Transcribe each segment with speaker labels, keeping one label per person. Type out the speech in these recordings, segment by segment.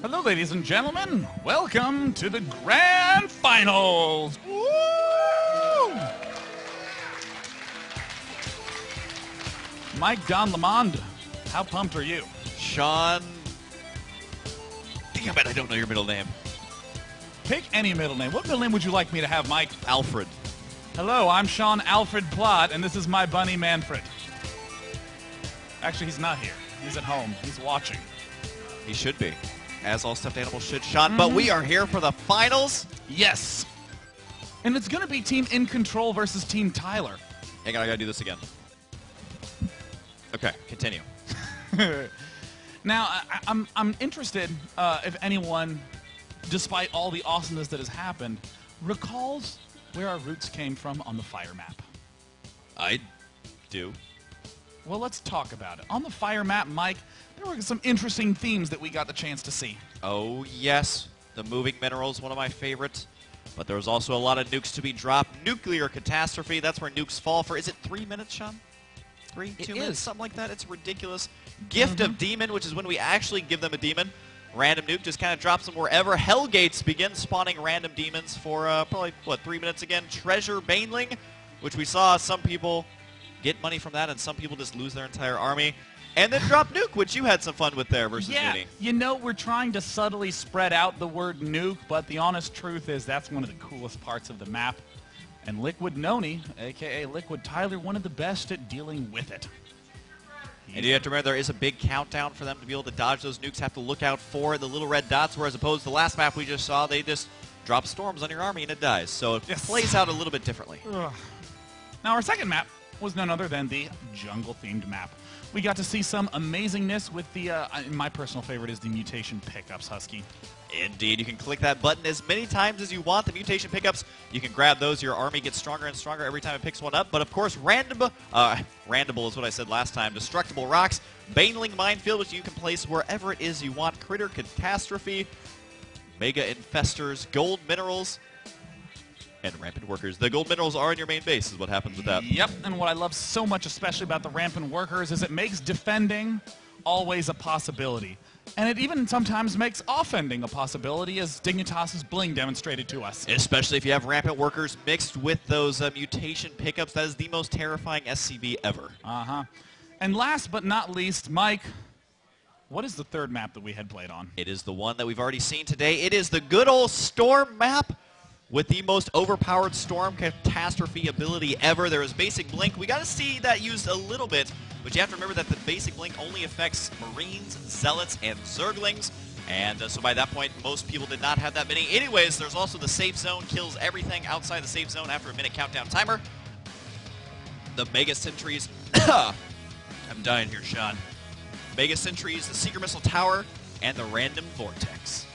Speaker 1: Hello, ladies and gentlemen. Welcome to the Grand Finals. Woo! Mike Don Lamond, how pumped are you?
Speaker 2: Sean, damn it, I don't know your middle name.
Speaker 1: Pick any middle name. What middle name would you like me to have, Mike?
Speaker 2: Alfred.
Speaker 1: Hello, I'm Sean Alfred Plott, and this is my bunny Manfred. Actually, he's not here. He's at home. He's watching.
Speaker 2: He should be, as all stuffed animals should, Sean. But we are here for the finals.
Speaker 1: Yes. And it's going to be Team iNcontroL versus Team Tyler.
Speaker 2: Hang on, I got to do this again. Okay, continue.
Speaker 1: Now, I'm interested if anyone, despite all the awesomeness that has happened, recalls where our roots came from on the fire map.
Speaker 2: I do.
Speaker 1: Well, let's talk about it. On the fire map, Mike, there were some interesting themes that we got the chance to see.
Speaker 2: Oh, yes. The moving minerals, one of my favorites. But there was also a lot of nukes to be dropped. Nuclear catastrophe, that's where nukes fall for. Is it 3 minutes, Sean? 2 minutes, something like that. It's ridiculous. Gift of Demon, which is when we actually give them a demon. Random nuke just kind of drops them wherever. Hellgates begin spawning random demons for probably, 3 minutes again. Treasure Baneling, which we saw some people get money from that and some people just lose their entire army. And then drop nuke, which you had some fun with there versus Mooney.
Speaker 1: You know, we're trying to subtly spread out the word nuke, but the honest truth is that's one of the coolest parts of the map. And Liquid NonY, a.k.a. Liquid Tyler, one of the best at dealing with it.
Speaker 2: And you have to remember there is a big countdown for them to be able to dodge those nukes. Have to look out for the little red dots, whereas opposed to the last map we just saw, they just drop storms on your army and it dies. So it plays out a little bit differently.
Speaker 1: Ugh. Now our second map was none other than the jungle-themed map. We got to see some amazingness with the, my personal favorite is the mutation pickups, Husky.
Speaker 2: Indeed, you can click that button as many times as you want. The mutation pickups, you can grab those. Your army gets stronger and stronger every time it picks one up. But of course, randomable is what I said last time. Destructible rocks, Baneling minefield, which you can place wherever it is you want. Critter catastrophe, mega infestors, gold minerals, and rampant workers. The gold minerals are in your main base is what happens with that.
Speaker 1: Yep, and what I love so much especially about the rampant workers is it makes defending always a possibility. And it even sometimes makes offending a possibility, as Dignitas's BlinG demonstrated to us.
Speaker 2: Especially if you have rampant workers mixed with those mutation pickups. That is the most terrifying SCV ever.
Speaker 1: And last but not least, Mike, what is the third map that we had played on?
Speaker 2: It is the one that we've already seen today. It is the good old Storm map with the most overpowered Storm catastrophe ability ever. There is basic Blink. We got to see that used a little bit, but you have to remember that the basic Blink only affects Marines, Zealots, and Zerglings. And so by that point, most people did not have that many. Anyways, there's also the safe zone, kills everything outside the safe zone after a minute countdown timer. The Mega Sentries. I'm dying here, Sean. Mega Sentries, the Secret Missile Tower, and the Random Vortex.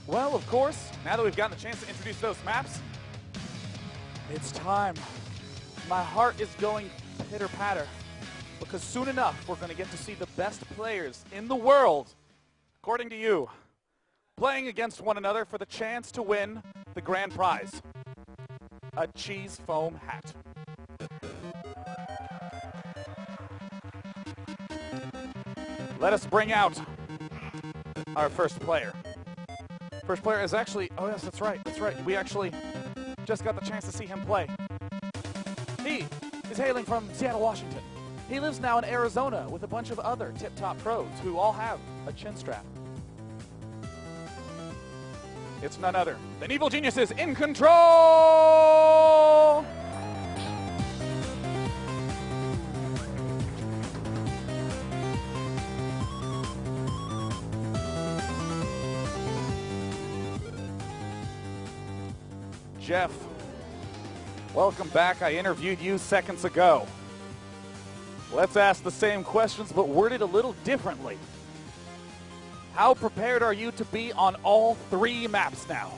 Speaker 3: Well, of course, now that we've gotten the chance to introduce those maps, it's time. My heart is going pitter-patter, because soon enough, we're going to get to see the best players in the world, according to you, playing against one another for the chance to win the grand prize, a cheese foam hat. Let us bring out our first player. First player is actually, oh yes, that's right. We actually just got the chance to see him play. He is hailing from Seattle, Washington. He lives now in Arizona with a bunch of other tip-top pros who all have a chin strap. It's none other than Evil Genius's iNcontroL! Jeff, welcome back. I interviewed you seconds ago. Let's ask the same questions, but worded a little differently. How prepared are you to be on all three maps now?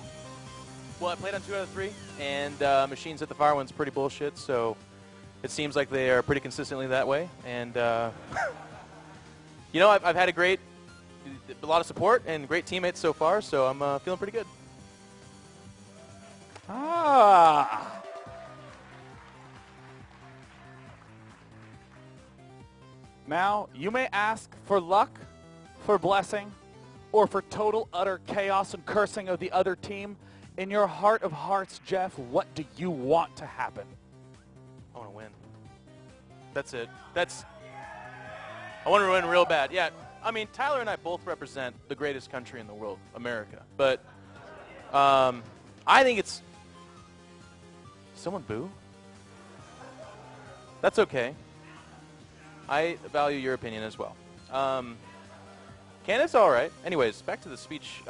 Speaker 4: Well, I played on 2 out of 3, and Machines at the Fire one's pretty bullshit, so it seems like they are pretty consistently that way. And, you know, I've had a lot of support and great teammates so far, so I'm feeling pretty good.
Speaker 3: Ah. Now, you may ask for luck, for blessing, or for total, utter chaos and cursing of the other team? In your heart of hearts, Jeff, what do you want to happen?
Speaker 4: I want to win. That's it. I want to win real bad. Yeah, I mean, Tyler and I both represent the greatest country in the world, America. But I think it's... Someone boo? That's okay. I value your opinion as well. Canada's all right. Anyways, back to the speech.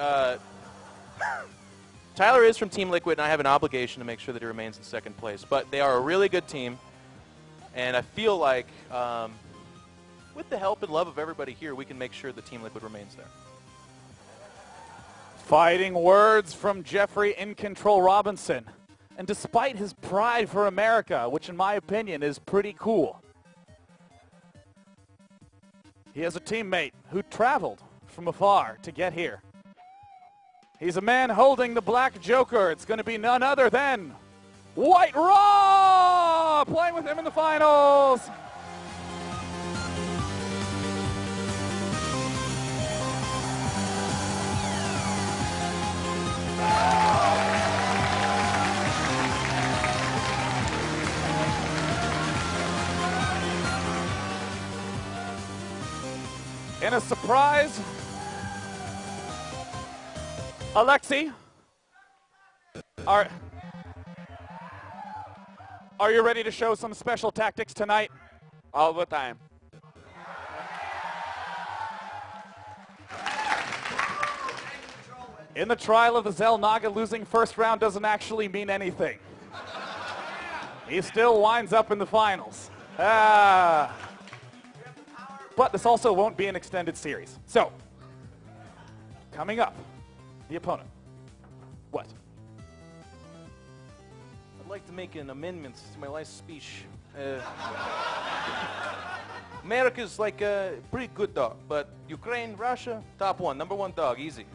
Speaker 4: Tyler is from Team Liquid, and I have an obligation to make sure that he remains in second place. But they are a really good team, and I feel like with the help and love of everybody here, we can make sure that Team Liquid remains there.
Speaker 3: Fighting words from Jeffrey iNcontroL Robinson. And despite his pride for America, which in my opinion is pretty cool, he has a teammate who traveled from afar to get here. He's a man holding the black joker. It's going to be none other than White Raw, playing with him in the finals. In a surprise, Alexi, are you ready to show some special tactics tonight?
Speaker 5: All the time.
Speaker 3: In the trial of the Xel'Naga, losing first round doesn't actually mean anything. He still winds up in the finals. But this also won't be an extended series. So, coming up, the opponent. What?
Speaker 4: I'd like to make an amendment to my last speech. America's like a pretty good dog, but Ukraine, Russia, top one, number one dog, easy.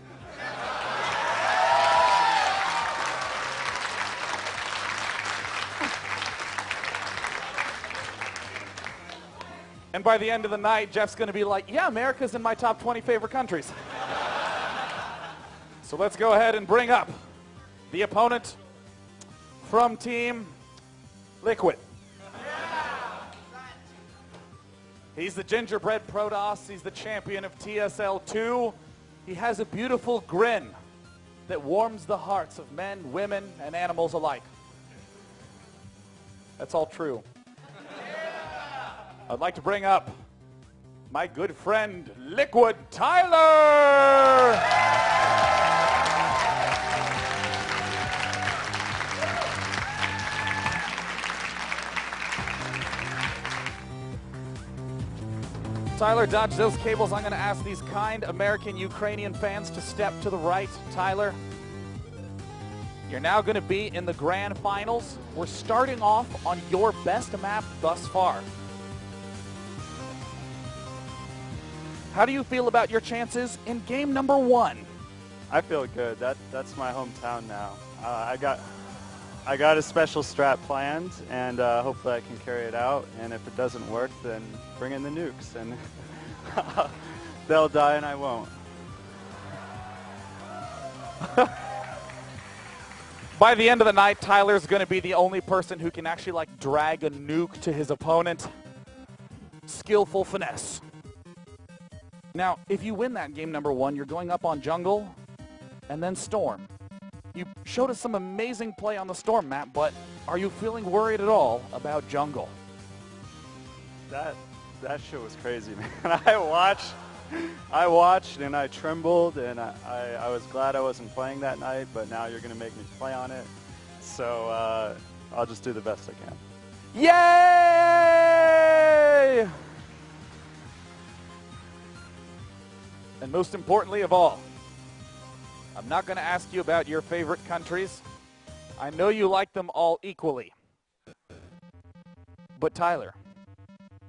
Speaker 3: And by the end of the night, Jeff's going to be like, yeah, America's in my top 20 favorite countries. So let's go ahead and bring up the opponent from Team Liquid. He's the gingerbread Protoss. He's the champion of TSL 2. He has a beautiful grin that warms the hearts of men, women, and animals alike. That's all true. I'd like to bring up my good friend, Liquid Tyler! Tyler, dodge those cables. I'm going to ask these kind American-Ukrainian fans to step to the right. Tyler, you're now going to be in the grand finals. We're starting off on your best map thus far. How do you feel about your chances in game number 1?
Speaker 6: I feel good. That's my hometown now. I got a special strat planned, and hopefully I can carry it out. And if it doesn't work, then bring in the nukes, and they'll die and I won't.
Speaker 3: By the end of the night, Tyler's going to be the only person who can actually like drag a nuke to his opponent. Skillful finesse. Now, if you win that game number 1, you're going up on jungle and then storm. You showed us some amazing play on the storm map, but are you feeling worried at all about jungle?
Speaker 6: That shit was crazy, man. I watched and I trembled, and I was glad I wasn't playing that night, but now you're going to make me play on it. So I'll just do the best I can.
Speaker 3: Yay! And most importantly of all, I'm not going to ask you about your favorite countries. I know you like them all equally. But Tyler,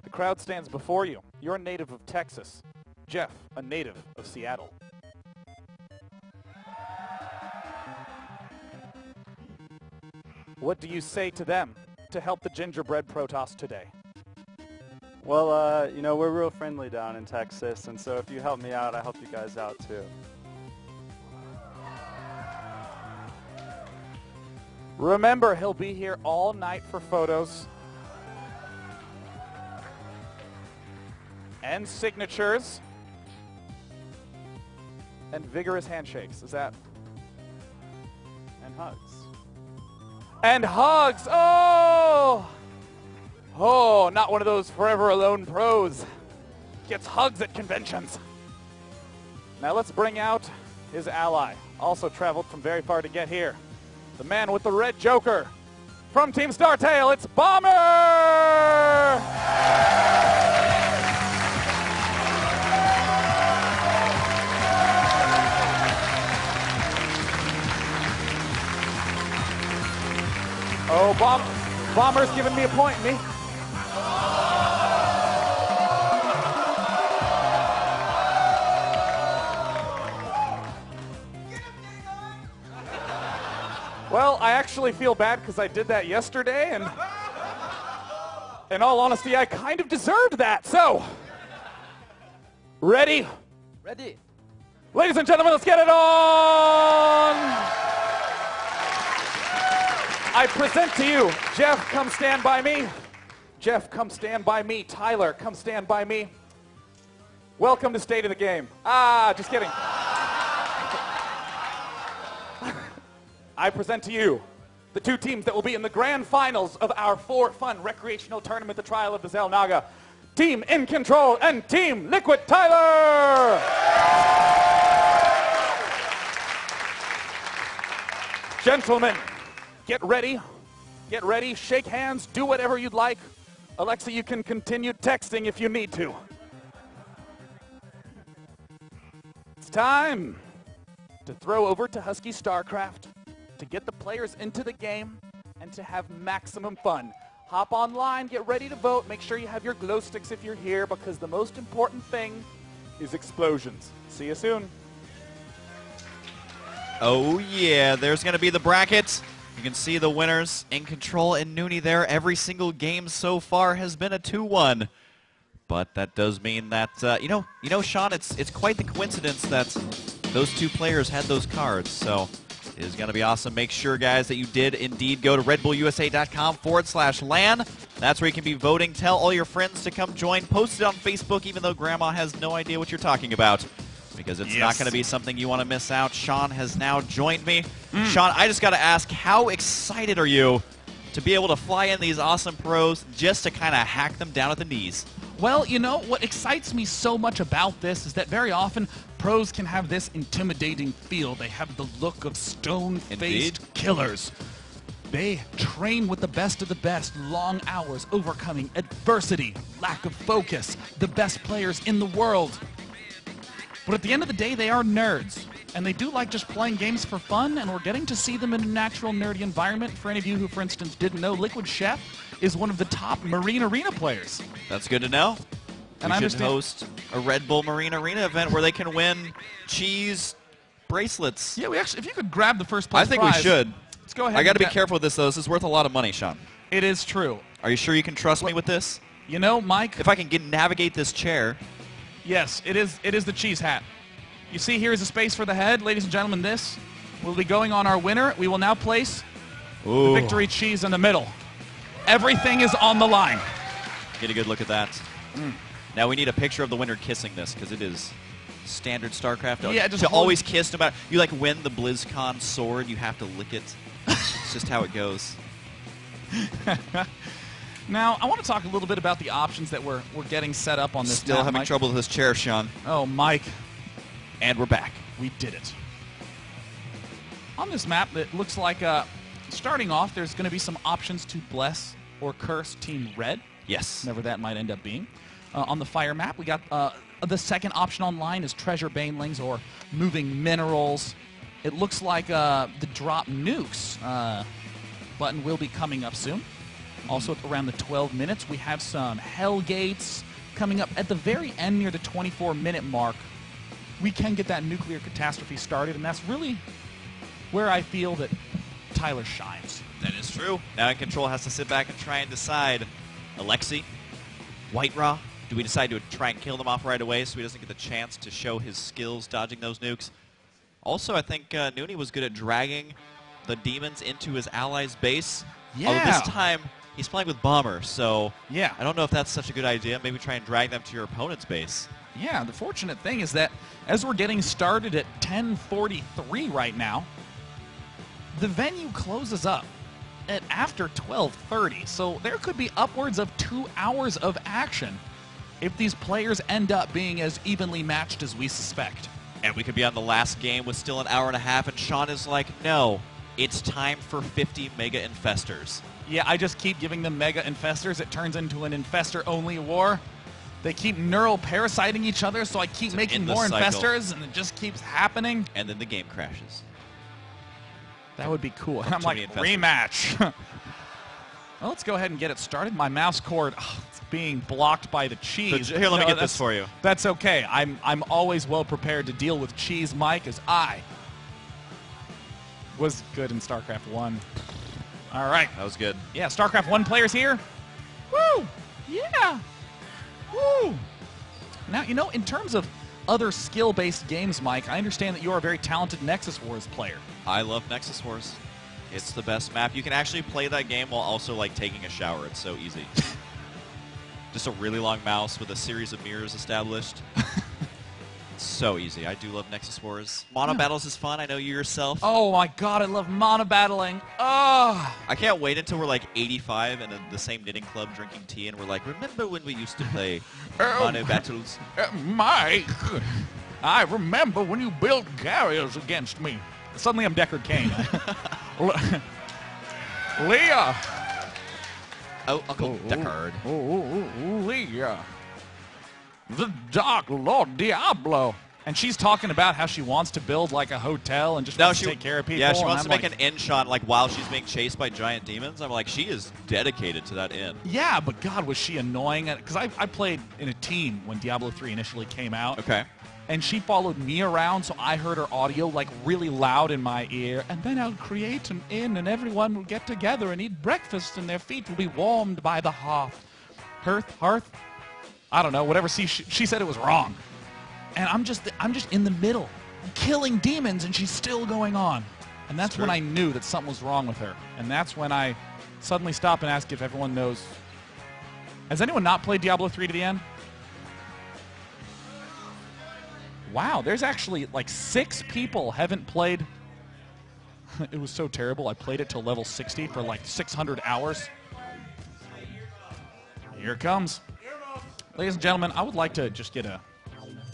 Speaker 3: the crowd stands before you. You're a native of Texas. Jeff, a native of Seattle. What do you say to them to help the gingerbread Protoss today?
Speaker 6: Well, you know, we're real friendly down in Texas, and so if you help me out, I help you guys out too.
Speaker 3: Remember, he'll be here all night for photos and signatures and vigorous handshakes. Is that?
Speaker 6: And hugs.
Speaker 3: And hugs. Oh! Oh, not one of those forever alone pros. Gets hugs at conventions. Now let's bring out his ally. Also traveled from very far to get here. The man with the red joker. From Team StarTale, it's Bomber! Oh, Bomber's giving me a point, me. Well, I actually feel bad because I did that yesterday, and in all honesty, I kind of deserved that. So, ready?
Speaker 5: Ready.
Speaker 3: Ladies and gentlemen, let's get it on! I present to you, Jeff, come stand by me. Jeff, come stand by me. Tyler, come stand by me. Welcome to State of the Game. Just kidding. I present to you the two teams that will be in the grand finals of our For Fun recreational tournament, the Trial of the Xel'Naga. Team iNcontroL and Team Liquid Tyler! Gentlemen, get ready, shake hands, do whatever you'd like. Alexa, you can continue texting if you need to. It's time to throw over to Husky StarCraft, to get the players into the game, and to have maximum fun. Hop online, get ready to vote, make sure you have your glow sticks if you're here, because the most important thing is explosions. See you soon.
Speaker 2: Oh yeah, there's going to be the brackets. You can see the winners, iNcontroL and NonY there. Every single game so far has been a 2-1. But that does mean that, you know, Sean, it's quite the coincidence that those two players had those cards, so it is going to be awesome. Make sure, guys, that you did indeed go to redbullusa.com/LAN. That's where you can be voting. Tell all your friends to come join. Post it on Facebook, even though Grandma has no idea what you're talking about, because it's not going to be something you want to miss out. Sean has now joined me. Sean, I just got to ask, how excited are you to be able to fly in these awesome pros just to kind of hack them down at the knees?
Speaker 1: Well, you know, what excites me so much about this is that very often pros can have this intimidating feel. They have the look of stone-faced killers. They train with the best of the best, long hours, overcoming adversity, lack of focus, the best players in the world. But at the end of the day, they are nerds, and they do like just playing games for fun, and we're getting to see them in a natural nerdy environment. For any of you who, for instance, didn't know, Liquid Chef is one of the top Marine Arena players.
Speaker 2: That's good to know.
Speaker 1: And
Speaker 2: we should host a Red Bull Marine Arena event where they can win cheese bracelets.
Speaker 1: Yeah, we actually, if you could grab the first place
Speaker 2: I think
Speaker 1: prize,
Speaker 2: we should.
Speaker 1: Let's go ahead.
Speaker 2: I got to be careful with this, though. This is worth a lot of money, Sean.
Speaker 1: It is true.
Speaker 2: Are you sure you can trust me with this?
Speaker 1: You know, Mike,
Speaker 2: If I can navigate this chair.
Speaker 1: yes, it is the cheese hat. You see here is a space for the head. Ladies and gentlemen, this will be going on our winner. We will now place the victory cheese in the middle. Everything is on the line.
Speaker 2: Get a good look at that. Now we need a picture of the winner kissing this, because it is standard StarCraft.
Speaker 1: Yeah,
Speaker 2: to always kiss, no matter, you like win the BlizzCon sword, you have to lick it. It's just how it goes.
Speaker 1: Now, I want to talk a little bit about the options that we're getting set up on this
Speaker 2: Still
Speaker 1: map,
Speaker 2: having
Speaker 1: Mike.
Speaker 2: trouble with this chair, Sean.
Speaker 1: Oh, Mike,
Speaker 2: And we're back.
Speaker 1: we did it. On this map, it looks like, starting off, there's going to be some options to bless or curse Team Red.
Speaker 2: Yes.
Speaker 1: Whatever that might end up being. On the fire map, we got the second option online is treasure banelings or moving minerals. It looks like the drop nukes button will be coming up soon. Also, around the 12 minutes, we have some hell gates coming up at the very end near the 24-minute mark. We can get that nuclear catastrophe started, and that's really where I feel that Tyler shines.
Speaker 2: That is true. Now iNcontroL has to sit back and try and decide. Alexi, White Raw? Do we decide to try and kill them off right away so he doesn't get the chance to show his skills dodging those nukes? Also, I think NonY was good at dragging the demons into his allies' base.
Speaker 1: Yeah.
Speaker 2: Although this time, he's playing with Bomber, so
Speaker 1: Yeah.
Speaker 2: I don't know if that's such a good idea. Maybe try and drag them to your opponent's base.
Speaker 1: Yeah, the fortunate thing is that as we're getting started at 10:43 right now, the venue closes up at after 12:30, so there could be upwards of 2 hours of action if these players end up being as evenly matched as we suspect.
Speaker 2: And we could be on the last game with still an hour and a half, and Sean is like, no, it's time for 50 Mega Infestors.
Speaker 1: Yeah, I just keep giving them Mega Infestors. It turns into an Infestor-only war. They keep neural parasiting each other, so I keep making more Infestors, and it just keeps happening.
Speaker 2: And then the game crashes.
Speaker 1: That would be cool. And I'm
Speaker 2: too
Speaker 1: like,
Speaker 2: many Infestors.
Speaker 1: rematch. Well, let's go ahead and get it started. My mouse cord, it's being blocked by the cheese.
Speaker 2: Here, let me get this
Speaker 1: that's-
Speaker 2: for you.
Speaker 1: That's okay. I'm always well prepared to deal with cheese, Mike, as I was good in StarCraft 1. All right.
Speaker 2: That was good.
Speaker 1: Yeah, StarCraft 1 players here. Woo! Yeah! Woo! Now, you know, in terms of other skill-based games, Mike, I understand that you're a very talented Nexus Wars player.
Speaker 2: I love Nexus Wars. It's the best map. You can actually play that game while also like taking a shower. It's so easy. Just a really long mouse with a series of mirrors established. It's so easy. I do love Nexus Wars. Mono battles is fun. I know you yourself.
Speaker 1: Oh my god, I love mono battling. Oh!
Speaker 2: I can't wait until we're like 85 and in the same knitting club drinking tea and we're like, remember when we used to play mono battles?
Speaker 1: Mike, I remember when you built barriers against me. Suddenly I'm Deckard Cain. Leah!
Speaker 2: Oh, Uncle Deckard.
Speaker 1: Leah. The Dark Lord Diablo. And she's talking about how she wants to build like a hotel and just wants to take care of people.
Speaker 2: Yeah, she
Speaker 1: and
Speaker 2: wants
Speaker 1: I'm
Speaker 2: to make
Speaker 1: like,
Speaker 2: an inn shot like while she's being chased by giant demons. I'm like, she is dedicated to that inn.
Speaker 1: Yeah, but God, was she annoying. Because I played in a team when Diablo 3 initially came out.
Speaker 2: Okay.
Speaker 1: And she followed me around, so I heard her audio like really loud in my ear. And then I'll create an inn, and everyone will get together and eat breakfast, and their feet will be warmed by the hearth. Hearth? I don't know. Whatever. She said it was wrong. And I'm just in the middle, killing demons, and she's still going on. And that's when I knew that something was wrong with her. And that's when I suddenly stop and ask if everyone knows. Has anyone not played Diablo 3 to the end? Wow, there's actually like 6 people haven't played. It was so terrible. I played it till level 60 for like 600 hours. Here it comes. Ladies and gentlemen, I would like to just get a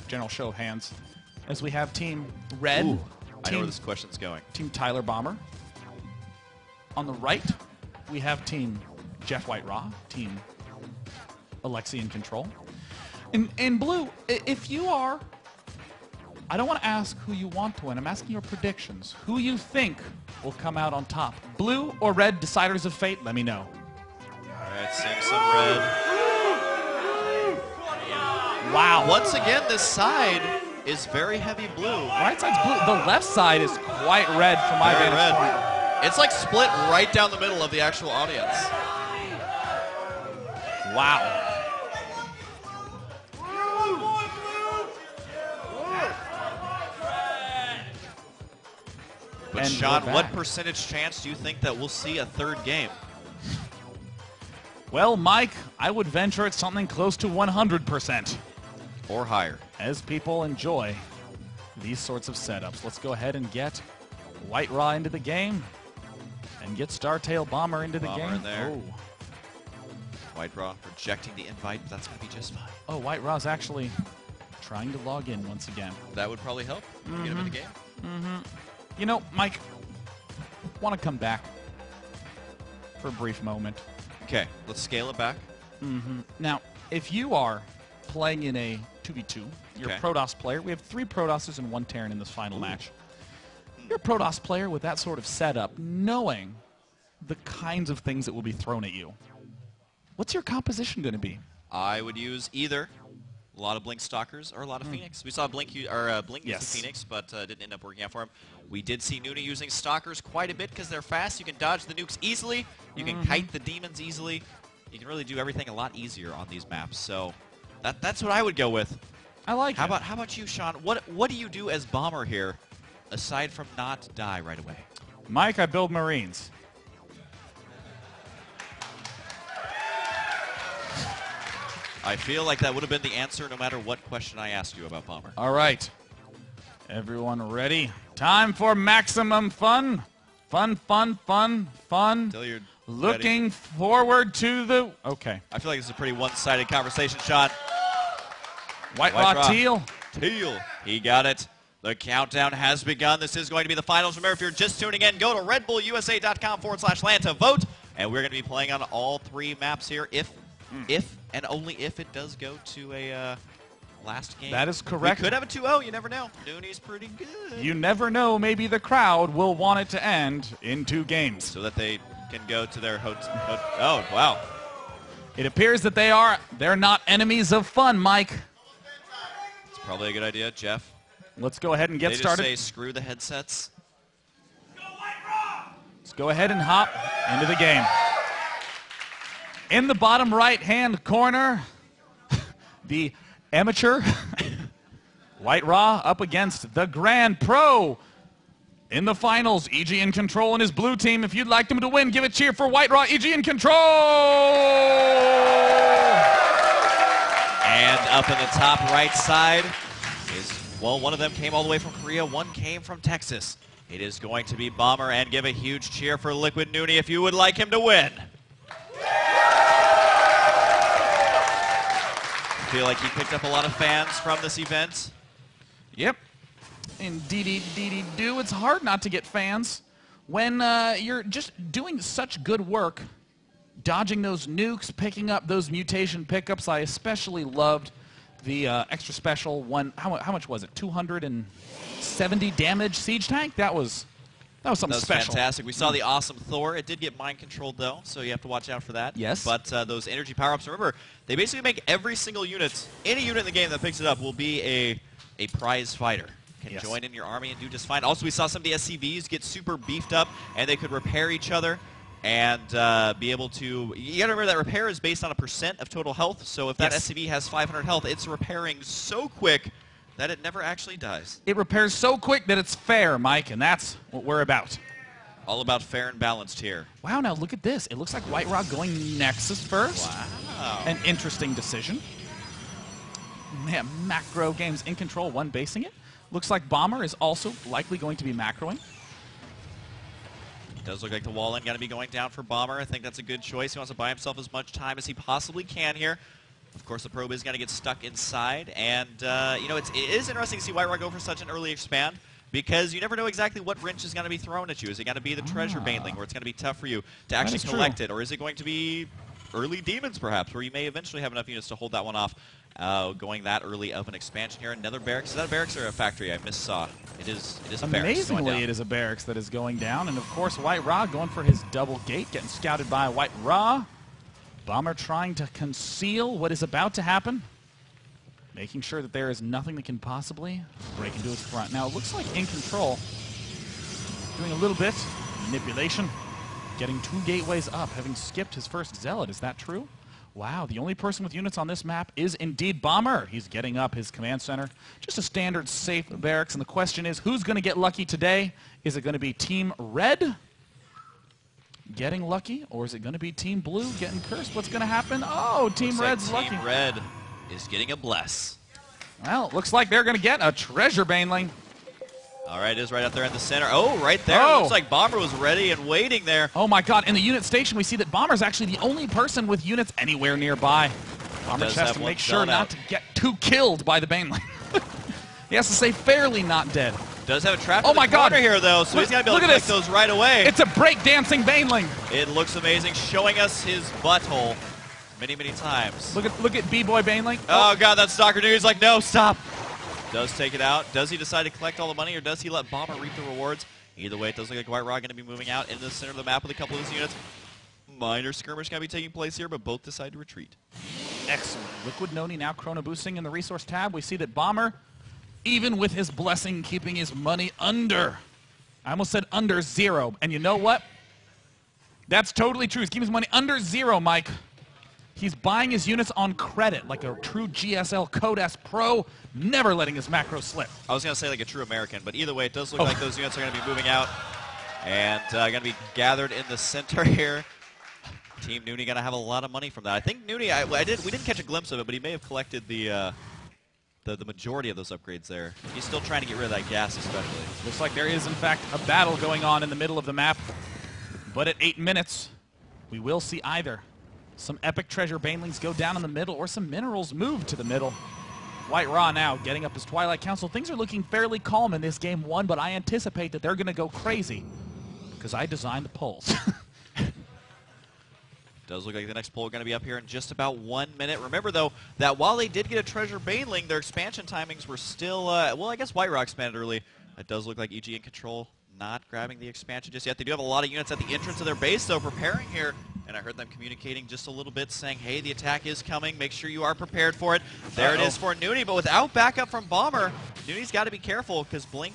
Speaker 1: general show of hands as we have Team Red.
Speaker 2: Ooh, I know
Speaker 1: team,
Speaker 2: where this question's going.
Speaker 1: Team Tyler Bomber. On the right, we have Team Jeff White Raw, Team Alexi in control. In blue, if you are... I don't want to ask who you want to win. I'm asking your predictions. Who you think will come out on top? Blue or red deciders of fate? Let me know.
Speaker 2: All right, seeing some red.
Speaker 1: Wow.
Speaker 2: Once again, this side is very heavy blue.
Speaker 1: Right side's blue. The left side is quite red from my
Speaker 2: Very
Speaker 1: vantage
Speaker 2: red.
Speaker 1: point.
Speaker 2: It's like split right down the middle of the actual audience.
Speaker 1: Wow.
Speaker 2: But
Speaker 1: And
Speaker 2: Sean,
Speaker 1: we're
Speaker 2: what
Speaker 1: back.
Speaker 2: percentage chance do you think that we'll see a third game?
Speaker 1: Well, Mike, I would venture it's something close to 100%.
Speaker 2: Or higher?
Speaker 1: As people enjoy these sorts of setups, let's go ahead and get White Raw into the game and get Startail Bomber into the
Speaker 2: Bomber
Speaker 1: game.
Speaker 2: in there.
Speaker 1: Oh.
Speaker 2: White Raw rejecting the invite, but that's going to be just fine.
Speaker 1: Oh, White Raw's actually trying to log in once again.
Speaker 2: That would probably help. Get him in the game.
Speaker 1: You know, Mike, want to come back for a brief moment.
Speaker 2: Okay, let's scale it back.
Speaker 1: Now, if you are playing in a 2v2, you're
Speaker 2: Okay.
Speaker 1: a Protoss player. We have 3 Protosses and 1 Terran in this final match. You're a Protoss player with that sort of setup, knowing the kinds of things that will be thrown at you. What's your composition going to be?
Speaker 2: I would use either a lot of BlinG Stalkers or a lot of Phoenix. We saw BlinG use
Speaker 1: Yes.
Speaker 2: the Phoenix, but didn't end up working out for him. We did see NonY using Stalkers quite a bit because they're fast. You can dodge the nukes easily. You can kite the demons easily. you can really do everything a lot easier on these maps. So that's what I would go with.
Speaker 1: I like it.
Speaker 2: How about you, Sean? What do you do as Bomber here, aside from not die right away?
Speaker 1: Mike, I build Marines.
Speaker 2: I feel like that would have been the answer no matter what question I asked you about Bomber.
Speaker 1: All right. Everyone ready? Time for maximum fun. Fun, fun, fun, fun.
Speaker 2: Until you're
Speaker 1: Looking
Speaker 2: ready.
Speaker 1: forward to the... Okay.
Speaker 2: I feel like this is a pretty one-sided conversation, Sean.
Speaker 1: White Raw Teal.
Speaker 2: Teal. He got it. The countdown has begun. This is going to be the finals. Remember, if you're just tuning in, go to redbullusa.com/LAN to vote. And we're going to be playing on all 3 maps here if and only if it does go to a last game.
Speaker 1: That is correct.
Speaker 2: We could have a 2-0. You never know. NonY's pretty good.
Speaker 1: You never know. Maybe the crowd will want it to end in 2 games.
Speaker 2: So that they can go to their hotel. Oh, wow.
Speaker 1: It appears that they're not enemies of fun, Mike.
Speaker 2: It's probably a good idea, Jeff.
Speaker 1: Let's go ahead and get
Speaker 2: They
Speaker 1: started.
Speaker 2: just say screw the headsets.
Speaker 1: Let's go ahead and hop into the game. In the bottom right-hand corner, the amateur White Raw up against the Grand Pro. In the finals, iNcontroL and his blue team. If you'd like them to win, give a cheer for White Raw, iNcontroL!
Speaker 2: And up in the top right side is, well, one of them came all the way from Korea, one came from Texas. It is going to be Bomber, and give a huge cheer for Liquid NonY if you would like him to win. I feel like he picked up a lot of fans from this event.
Speaker 1: Yep. Indeedy do. It's hard not to get fans when you're just doing such good work, dodging those nukes, picking up those mutation pickups. I especially loved the extra special one. How much was it? 270 damage siege tank. That was something special.
Speaker 2: Fantastic. We saw the awesome Thor. It did get mind controlled though, so you have to watch out for that.
Speaker 1: Yes.
Speaker 2: But those energy power-ups, remember, they basically make every single unit, any unit in the game that picks it up will be a prize fighter. Can join in your army and do just fine. Also, we saw some of the SCVs get super beefed up, and they could repair each other and be able to... You got to remember that repair is based on a % of total health, so if that SCV has 500 health, it's repairing so quick that it never actually dies.
Speaker 1: It repairs so quick that it's fair, Mike, and that's what we're about.
Speaker 2: All about fair and balanced here.
Speaker 1: Wow, now look at this. It looks like White Raw going Nexus first.
Speaker 2: Wow.
Speaker 1: An interesting decision. Man, macro games iNcontroL one basing it. Looks like Bomber is also likely going to be macroing.
Speaker 2: Does look like the wall-in going to be going down for Bomber. I think that's a good choice. He wants to buy himself as much time as he possibly can here. Of course, the probe is going to get stuck inside. And, you know, it is interesting to see White Raw go for such an early expand because you never know exactly what wrench is going to be thrown at you. Is it going to be the treasure baneling where it's going to be tough for you to actually collect it? Or is it going to be early demons, perhaps, where you may eventually have enough units to hold that one off? Going that early of an expansion here. Another barracks. Is that a barracks or a factory? I missaw. It is a barracks.
Speaker 1: Amazingly, it is a barracks that is going down. And, of course, White Raw going for his double gate, getting scouted by White Raw. Bomber trying to conceal what is about to happen, making sure that there is nothing that can possibly break into his front. Now, it looks like iNcontroL doing a little bit manipulation, getting 2 gateways up, having skipped his first Zealot. Is that true? Wow, the only person with units on this map is indeed Bomber. He's getting up his command center. Just a standard safe barracks, and the question is, who's going to get lucky today? Is it going to be Team Red getting lucky, or is it going to be Team Blue getting cursed? What's going to happen? Oh, Team Red's lucky.
Speaker 2: Team Red is getting a bless.
Speaker 1: Well, it looks like they're going to get a treasure baneling.
Speaker 2: All right, it is right out there in the center. Oh, right there.
Speaker 1: Oh.
Speaker 2: Looks like Bomber was ready and waiting there.
Speaker 1: Oh my god, in the unit station we see that Bomber's actually the only person with units anywhere nearby. Bomber has to make sure not to get too killed by the baneling. He has to stay fairly not dead.
Speaker 2: Does have a trap
Speaker 1: Oh my god
Speaker 2: here, though, so he's got to be able to collect those right away.
Speaker 1: It's a break-dancing baneling.
Speaker 2: It looks amazing, showing us his butthole many, many times.
Speaker 1: Look at B-Boy baneling.
Speaker 2: Oh god, that Stalker dude is like, no, stop. Does take it out. Does he decide to collect all the money, or does he let Bomber reap the rewards? Either way, it does look like White Raw going to be moving out into the center of the map with a couple of his units. Minor skirmish going to be taking place here, but both decide to retreat.
Speaker 1: Excellent. Liquid NonY now chrono boosting in the resource tab. We see that Bomber, even with his blessing, keeping his money under. I almost said under 0. And you know what? That's totally true. He's keeping his money under 0, Mike. He's buying his units on credit, like a true GSL Code S Pro, never letting his macro slip.
Speaker 2: I was going to say like a true American, but either way, it does look like those units are going to be moving out and going to be gathered in the center here. Team NonY going to have a lot of money from that. I think NonY, we didn't catch a glimpse of it, but he may have collected the majority of those upgrades there. He's still trying to get rid of that gas especially.
Speaker 1: Looks like there is, in fact, a battle going on in the middle of the map. But at 8 minutes, we will see either some epic treasure banelings go down in the middle or some minerals move to the middle. White Raw now getting up his Twilight Council. Things are looking fairly calm in this game 1, but I anticipate that they're going to go crazy because I designed the polls.
Speaker 2: Does look like the next poll going to be up here in just about 1 minute. Remember, though, that while they did get a treasure baneling, their expansion timings were still, well, I guess White Raw expanded early. It does look like EG in control, not grabbing the expansion just yet. They do have a lot of units at the entrance of their base, though, preparing here. And I heard them communicating just a little bit, saying, hey, the attack is coming. Make sure you are prepared for it. There it is for NonY, but without backup from Bomber, NonY's got to be careful because BlinG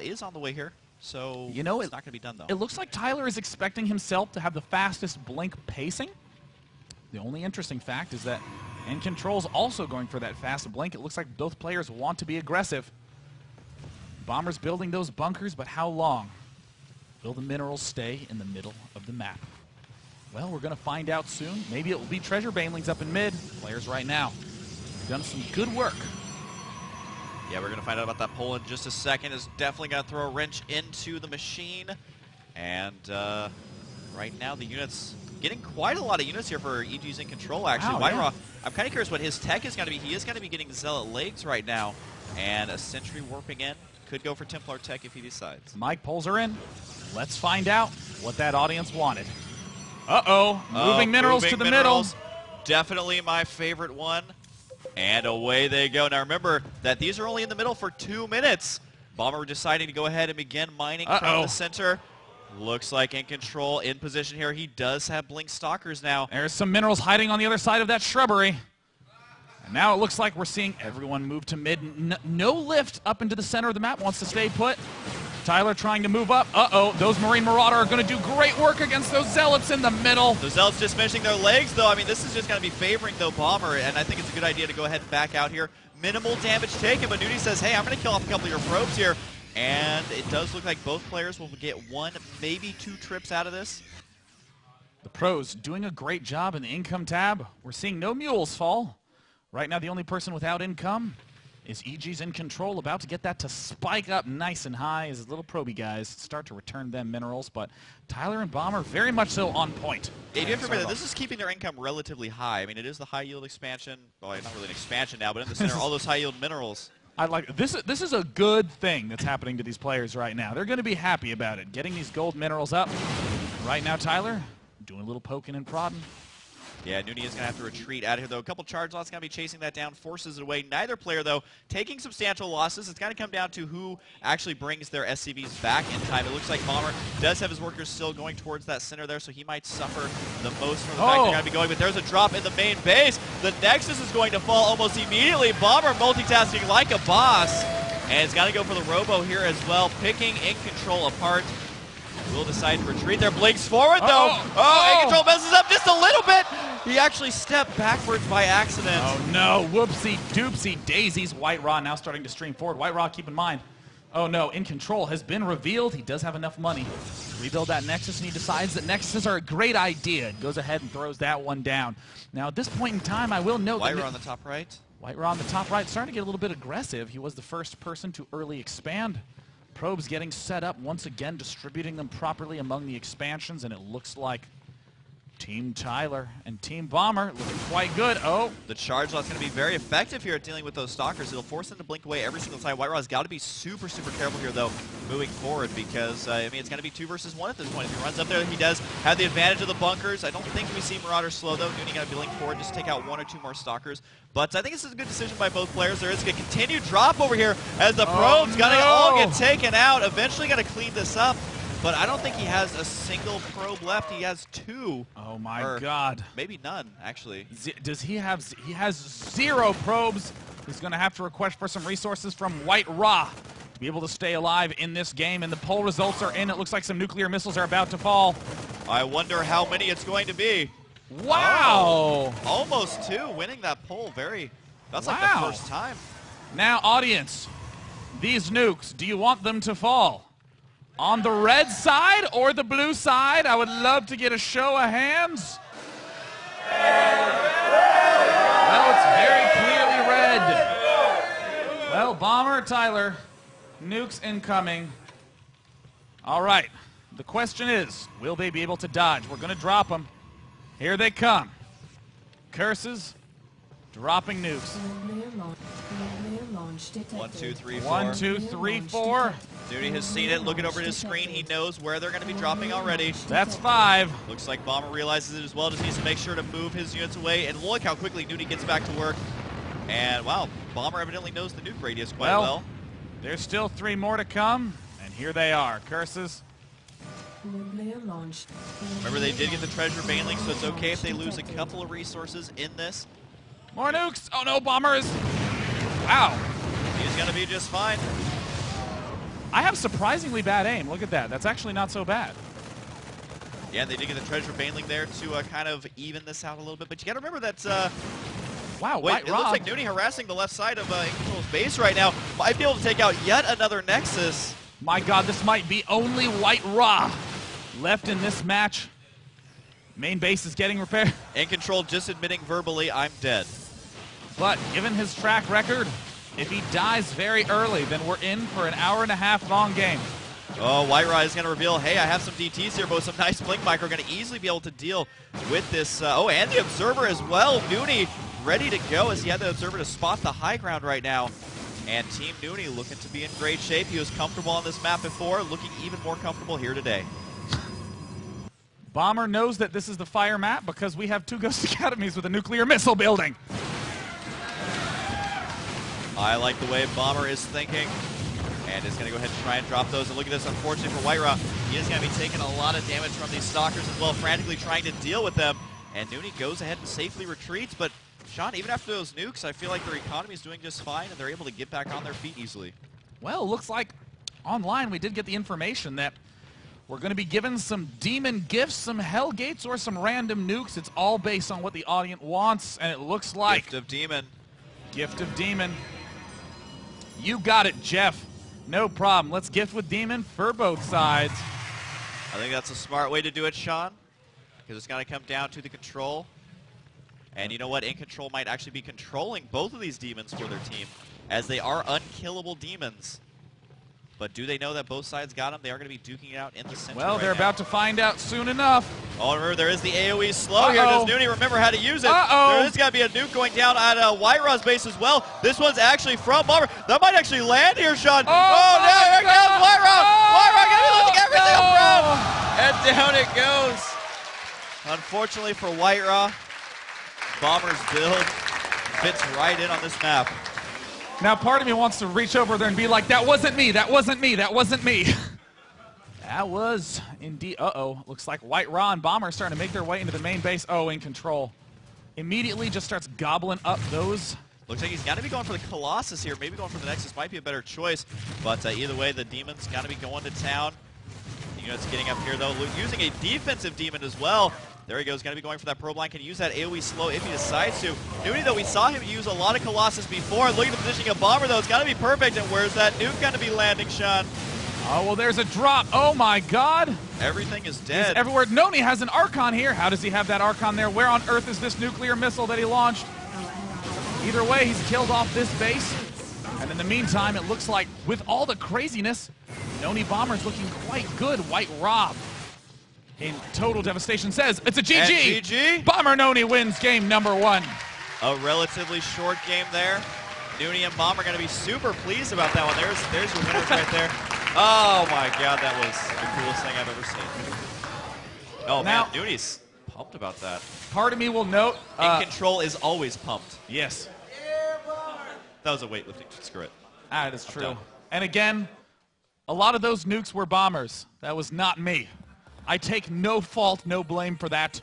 Speaker 2: is on the way here. So
Speaker 1: you know,
Speaker 2: it's not going to be done, though.
Speaker 1: It looks like Tyler is expecting himself to have the fastest BlinG pacing. The only interesting fact is that iNcontroL's also going for that fast BlinG. It looks like both players want to be aggressive. Bomber's building those bunkers, but how long will the minerals stay in the middle of the map? Well, we're going to find out soon. Maybe it will be treasure banelings up in mid. Players right now have done some good work.
Speaker 2: Yeah, we're going to find out about that poll in just a second. It's definitely going to throw a wrench into the machine. And right now, the units getting quite a lot of units here for EG's in control, actually.
Speaker 1: Wow,
Speaker 2: White
Speaker 1: yeah.
Speaker 2: Raw, I'm kind of curious what his tech is going to be. He is going to be getting Zealot legs right now. And a Sentry warping in. Could go for Templar tech if he decides.
Speaker 1: Mike polls are in. Let's find out what that audience wanted. Uh-oh, moving minerals to the middle.
Speaker 2: Definitely my favorite one. And away they go. Now remember that these are only in the middle for 2 minutes. Bomber deciding to go ahead and begin mining from the center. Looks like iNcontroL in position here. He does have BlinG Stalkers now.
Speaker 1: There's some minerals hiding on the other side of that shrubbery. And now it looks like we're seeing everyone move to mid. No lift up into the center of the map. Wants to stay put. Tyler trying to move up. Uh-oh, those Marine Marauder are going to do great work against those Zealots in the middle.
Speaker 2: The Zealots just finishing their legs, though. I mean, this is just going to be favoring, though, Bomber, and I think it's a good idea to go ahead and back out here. Minimal damage taken, but NonY says, hey, I'm going to kill off a couple of your probes here. And it does look like both players will get 1, maybe 2 trips out of this.
Speaker 1: The pros doing a great job in the income tab. We're seeing no mules fall. Right now, the only person without income is EG's iNcontroL, about to get that to spike up nice and high as his little proby guys start to return them minerals. But Tyler and Bomber very much so on point.
Speaker 2: Yeah, you have to remember that this is keeping their income relatively high. I mean, it is the high yield expansion. Well, not really an expansion now, but in the center, all those high yield minerals.
Speaker 1: I like this. This is a good thing that's happening to these players right now. They're going to be happy about it, getting these gold minerals up. Right now, Tyler doing a little poking and prodding.
Speaker 2: Yeah, NonY is going to have to retreat out of here, though. A couple charge lots going to be chasing that down, forces it away. Neither player, though, taking substantial losses. It's going to come down to who actually brings their SCVs back in time. It looks like Bomber does have his workers still going towards that center there, so he might suffer the most from the fact they're going to be going. But there's a drop in the main base. The Nexus is going to fall almost immediately. Bomber multitasking like a boss. And it's got to go for the Robo here as well, picking iNcontroL apart. Will decide to retreat. Their BlinG's forward, though. iNcontroL messes up just a little bit. He actually stepped backwards by accident.
Speaker 1: Oh, no. Whoopsie doopsie daisies. White Raw now starting to stream forward. White Raw, keep in mind. Oh, no. iNcontroL has been revealed. He does have enough money to rebuild that Nexus, and he decides that Nexuses are a great idea. Goes ahead and throws that one down. Now, at this point in time, I will note
Speaker 2: White Raw on the top right.
Speaker 1: White Raw on the top right, starting to get a little bit aggressive. He was the first person to early expand. Probes getting set up once again, distributing them properly among the expansions, and it looks like Team Tyler and Team Bomber looking quite good. Oh,
Speaker 2: the charge lot's going to be very effective here at dealing with those stalkers. It'll force them to blink away every single time. White Raw's got to be super, super careful here, though, moving forward, because, I mean, it's going to be 2 versus 1 at this point. If he runs up there, he does have the advantage of the bunkers. I don't think we see Marauder slow, though. NonY got to be linked forward, just take out 1 or 2 more stalkers. But I think this is a good decision by both players. There is a continued drop over here as the probes got to all get taken out. Eventually got to clean this up. But I don't think he has a single probe left. He has 2.
Speaker 1: Oh my God.
Speaker 2: Maybe none, actually.
Speaker 1: Does he have? He has 0 probes. He's going to have to request for some resources from White Raw to be able to stay alive in this game. And the poll results are in. It looks like some nuclear missiles are about to fall.
Speaker 2: I wonder how many it's going to be.
Speaker 1: Wow!
Speaker 2: Oh, almost 2, winning that poll. That's like the
Speaker 1: Wow.
Speaker 2: first time.
Speaker 1: Now, audience, these nukes, do you want them to fall on the red side or the blue side? I would love to get a show of hands. Well, it's very clearly red. Well, Bomber, Tyler, nukes incoming. All right, the question is, will they be able to dodge? We're going to drop them. Here they come. Curses, dropping nukes.
Speaker 2: 1, 2, 3, 4.
Speaker 1: 1, 2, 3, 4.
Speaker 2: NonY has seen it. Looking over his screen, he knows where they're going to be dropping already.
Speaker 1: That's 5.
Speaker 2: Looks like Bomber realizes it as well. Just needs to make sure to move his units away. And look how quickly NonY gets back to work. And wow, Bomber evidently knows the nuke radius quite well.
Speaker 1: There's still 3 more to come, and here they are. Curses.
Speaker 2: Remember, they did get the treasure bailing, so it's okay if they lose a couple of resources in this.
Speaker 1: More nukes. Oh no, Bomber is. Wow.
Speaker 2: He's going to be just fine.
Speaker 1: I have surprisingly bad aim. Look at that. That's actually not so bad.
Speaker 2: Yeah, they did get the treasure bailing there to kind of even this out a little bit. But you got to remember that.
Speaker 1: Wow,
Speaker 2: Wait,
Speaker 1: White
Speaker 2: it
Speaker 1: Rob.
Speaker 2: looks like NonY harassing the left side of iNcontroL's base right now. Might be able to take out yet another Nexus.
Speaker 1: My God, this might be only White Ra left in this match. Main base is getting repaired.
Speaker 2: iNcontroL just admitting verbally, I'm dead.
Speaker 1: But given his track record, if he dies very early, then we're in for an hour-and-a-half long game.
Speaker 2: Oh, White Ra is going to reveal, hey, I have some DTs here, but with some nice BlinG micro, going to easily be able to deal with this. Oh, and the Observer as well. NonY ready to go as he had the Observer to spot the high ground right now. And Team NonY looking to be in great shape. He was comfortable on this map before, looking even more comfortable here today.
Speaker 1: Bomber knows that this is the fire map because we have 2 Ghost Academies with a nuclear missile building.
Speaker 2: I like the way Bomber is thinking. And is going to go ahead and try and drop those. And look at this, unfortunately for White Ra, he is going to be taking a lot of damage from these Stalkers as well, frantically trying to deal with them. And NonY goes ahead and safely retreats. But, Sean, even after those nukes, I feel like their economy is doing just fine, and they're able to get back on their feet easily.
Speaker 1: Well, it looks like online we did get the information that we're going to be given some demon gifts, some hell gates, or some random nukes. It's all based on what the audience wants, and it looks like...
Speaker 2: Gift of Demon.
Speaker 1: Gift of Demon. You got it, Jeff. No problem. Let's gift with Demon for both sides.
Speaker 2: I think that's a smart way to do it, Sean, because it's going to come down to the control. And you know what? iNcontroL might actually be controlling both of these demons for their team, as they are unkillable demons. But do they know that both sides got them? They are going to be duking it out in the center.
Speaker 1: Well,
Speaker 2: right
Speaker 1: they're
Speaker 2: now.
Speaker 1: about to find out soon enough.
Speaker 2: Oh, remember, there is the AoE slow here. Does NonY remember how to use it? There is going to be a nuke going down at White Ra's base as well. This one's actually from Bomber. That might actually land here, Sean. Oh, no, here comes White Ra. White Ra going to be losing everything up front. And down it goes. Unfortunately for White Ra, Bomber's build fits right in on this map.
Speaker 1: Now, part of me wants to reach over there and be like, that wasn't me, that wasn't me, that wasn't me. That was indeed, looks like White Ra and Bomber are starting to make their way into the main base. Oh, iNcontroL immediately just starts gobbling up those.
Speaker 2: Looks like he's got to be going for the Colossus here. Maybe going for the Nexus might be a better choice. But either way, the Demon's got to be going to town. You know, it's getting up here, though, using a defensive Demon as well. There he goes, going to be going for that probe line. Can use that AoE slow if he decides to. NonY, though, we saw him use a lot of Colossus before. Look at the positioning of Bomber, though. It's got to be perfect. And where's that nuke going to be landing, Sean?
Speaker 1: Oh, well, there's a drop. Oh, my God.
Speaker 2: Everything is dead.
Speaker 1: He's everywhere. NonY has an Archon here. How does he have that Archon there? Where on earth is this nuclear missile that he launched? Either way, he's killed off this base. And in the meantime, it looks like with all the craziness, NonY Bomber's looking quite good. White Rob in total devastation says it's a GG.
Speaker 2: And GG.
Speaker 1: Bomber NonY wins game number 1.
Speaker 2: A relatively short game there. NonY and Bomber are going to be super pleased about that one. There's your winners right there. Oh my God, that was the coolest thing I've ever seen. Oh
Speaker 1: Now,
Speaker 2: man, NonY's pumped about that.
Speaker 1: Part of me will note.
Speaker 2: iNcontroL is always pumped.
Speaker 1: Yes.
Speaker 2: That was a weightlifting. Screw it.
Speaker 1: That is true.
Speaker 2: done.
Speaker 1: And again, a lot of those nukes were Bombers. That was not me. I take no fault, no blame for that.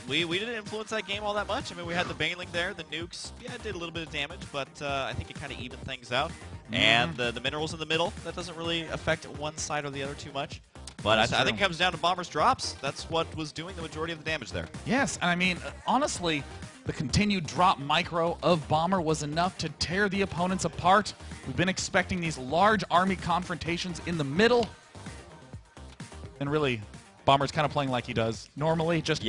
Speaker 2: We didn't influence that game all that much. I mean, we had the bailing there, the nukes. Yeah, it did a little bit of damage, but I think it kind of evened things out. And the minerals in the middle, that doesn't really affect one side or the other too much. But I
Speaker 1: That's
Speaker 2: think it
Speaker 1: true.
Speaker 2: comes down to Bomber's drops. That's what was doing the majority of the damage there.
Speaker 1: Yes, and I mean, honestly, the continued drop micro of Bomber was enough to tear the opponents apart. We've been expecting these large army confrontations in the middle. And really, Bomber's kind of playing like he does normally, just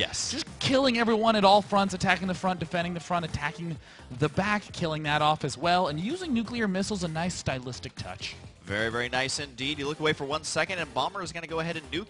Speaker 1: killing everyone at all fronts, attacking the front, defending the front, attacking the back, killing that off as well, and using nuclear missiles, a nice stylistic touch.
Speaker 2: Very, very nice indeed. You look away for 1 second, and Bomber is going to go ahead and nuke